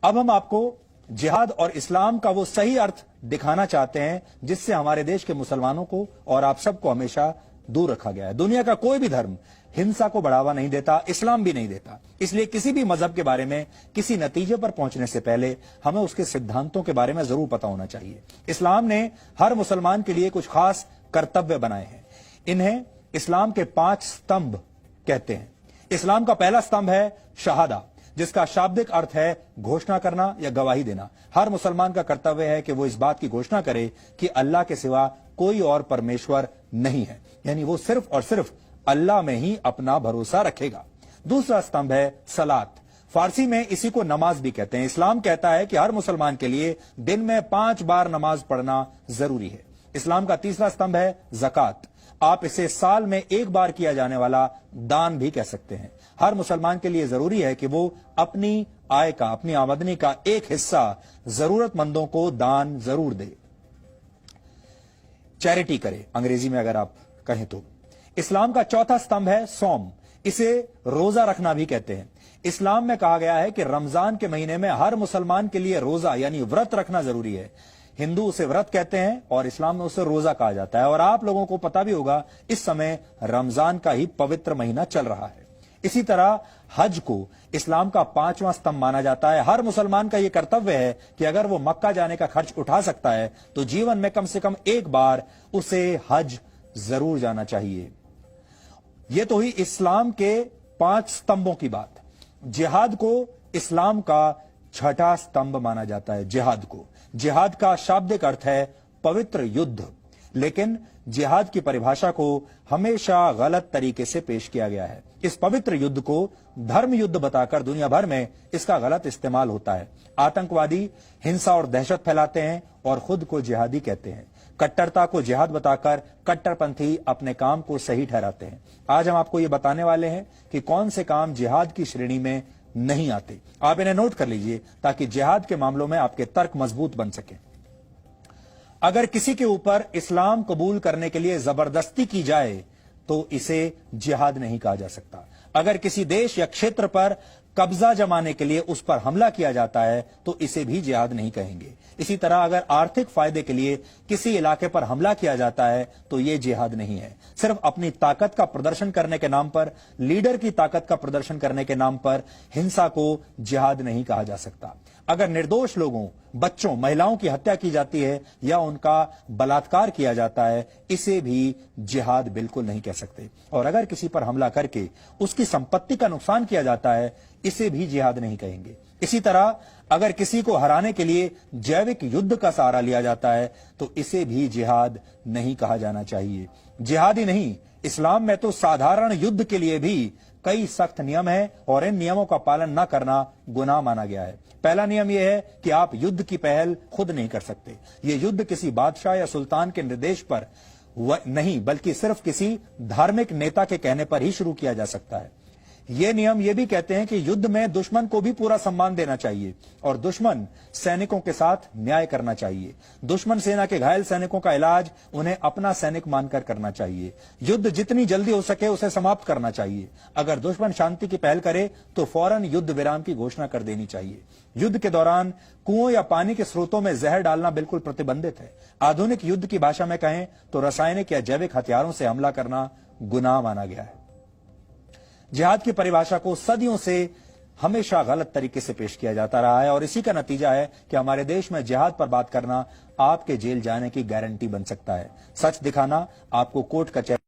अब हम आपको जिहाद और इस्लाम का वो सही अर्थ दिखाना चाहते हैं जिससे हमारे देश के मुसलमानों को और आप सबको हमेशा दूर रखा गया है। दुनिया का कोई भी धर्म हिंसा को बढ़ावा नहीं देता, इस्लाम भी नहीं देता। इसलिए किसी भी मजहब के बारे में किसी नतीजे पर पहुंचने से पहले हमें उसके सिद्धांतों के बारे में जरूर पता होना चाहिए। इस्लाम ने हर मुसलमान के लिए कुछ खास कर्तव्य बनाए हैं। इन्हें इस्लाम के 5 स्तंभ कहते हैं। इस्लाम का पहला स्तंभ है शहादा, जिसका शाब्दिक अर्थ है घोषणा करना या गवाही देना। हर मुसलमान का कर्तव्य है कि वो इस बात की घोषणा करे कि अल्लाह के सिवा कोई और परमेश्वर नहीं है, यानी वो सिर्फ और सिर्फ अल्लाह में ही अपना भरोसा रखेगा। दूसरा स्तंभ है सलात, फारसी में इसी को नमाज भी कहते हैं। इस्लाम कहता है कि हर मुसलमान के लिए दिन में 5 बार नमाज पढ़ना जरूरी है। इस्लाम का तीसरा स्तंभ है ज़कात, आप इसे साल में 1 बार किया जाने वाला दान भी कह सकते हैं। हर मुसलमान के लिए जरूरी है कि वो अपनी आय का, अपनी आमदनी का एक हिस्सा जरूरतमंदों को दान जरूर दे, चैरिटी करे, अंग्रेजी में अगर आप कहें तो। इस्लाम का चौथा स्तंभ है सौम, इसे रोजा रखना भी कहते हैं। इस्लाम में कहा गया है कि रमजान के महीने में हर मुसलमान के लिए रोजा यानी व्रत रखना जरूरी है। हिंदू उसे व्रत कहते हैं और इस्लाम में उसे रोजा कहा जाता है। और आप लोगों को पता भी होगा इस समय रमजान का ही पवित्र महीना चल रहा है। इसी तरह हज को इस्लाम का 5वां स्तंभ माना जाता है। हर मुसलमान का यह कर्तव्य है कि अगर वो मक्का जाने का खर्च उठा सकता है तो जीवन में कम से कम 1 बार उसे हज जरूर जाना चाहिए। यह तो ही इस्लाम के 5 स्तंभों की बात। जिहाद को इस्लाम का 6ठा स्तंभ माना जाता है। जिहाद का शाब्दिक अर्थ है पवित्र युद्ध, लेकिन जिहाद की परिभाषा को हमेशा गलत तरीके से पेश किया गया है। इस पवित्र युद्ध को धर्म युद्ध बताकर दुनिया भर में इसका गलत इस्तेमाल होता है। आतंकवादी हिंसा और दहशत फैलाते हैं और खुद को जिहादी कहते हैं। कट्टरता को जिहाद बताकर कट्टरपंथी अपने काम को सही ठहराते हैं। आज हम आपको ये बताने वाले हैं कि कौन से काम जिहाद की श्रेणी में नहीं आते। आप इन्हें नोट कर लीजिए ताकि जिहाद के मामलों में आपके तर्क मजबूत बन सके। अगर किसी के ऊपर इस्लाम कबूल करने के लिए जबरदस्ती की जाए तो इसे जिहाद नहीं कहा जा सकता। अगर किसी देश या क्षेत्र पर कब्जा जमाने के लिए उस पर हमला किया जाता है तो इसे भी जिहाद नहीं कहेंगे। इसी तरह अगर आर्थिक फायदे के लिए किसी इलाके पर हमला किया जाता है तो यह जिहाद नहीं है। सिर्फ अपनी ताकत का प्रदर्शन करने के नाम पर, लीडर की ताकत का प्रदर्शन करने के नाम पर हिंसा को जिहाद नहीं कहा जा सकता। अगर निर्दोष लोगों, बच्चों, महिलाओं की हत्या की जाती है या उनका बलात्कार किया जाता है, इसे भी जिहाद बिल्कुल नहीं कह सकते। और अगर किसी पर हमला करके उसकी संपत्ति का नुकसान किया जाता है, इसे भी जिहाद नहीं कहेंगे। इसी तरह अगर किसी को हराने के लिए जैविक युद्ध का सहारा लिया जाता है तो इसे भी जिहाद नहीं कहा जाना चाहिए। जिहाद ही नहीं, इस्लाम में तो साधारण युद्ध के लिए भी कई सख्त नियम हैं और इन नियमों का पालन न करना गुनाह माना गया है। पहला नियम यह है कि आप युद्ध की पहल खुद नहीं कर सकते। यह युद्ध किसी बादशाह या सुल्तान के निर्देश पर नहीं बल्कि सिर्फ किसी धार्मिक नेता के कहने पर ही शुरू किया जा सकता है। ये नियम यह भी कहते हैं कि युद्ध में दुश्मन को भी पूरा सम्मान देना चाहिए और दुश्मन सैनिकों के साथ न्याय करना चाहिए। दुश्मन सेना के घायल सैनिकों का इलाज उन्हें अपना सैनिक मानकर करना चाहिए। युद्ध जितनी जल्दी हो सके उसे समाप्त करना चाहिए। अगर दुश्मन शांति की पहल करे तो फौरन युद्ध विराम की घोषणा कर देनी चाहिए। युद्ध के दौरान कुओं या पानी के स्रोतों में जहर डालना बिल्कुल प्रतिबंधित है। आधुनिक युद्ध की भाषा में कहें तो रासायनिक या जैविक हथियारों से हमला करना गुनाह माना गया है। जिहाद की परिभाषा को सदियों से हमेशा गलत तरीके से पेश किया जाता रहा है और इसी का नतीजा है कि हमारे देश में जिहाद पर बात करना आपके जेल जाने की गारंटी बन सकता है। सच दिखाना आपको कोर्ट कचहरी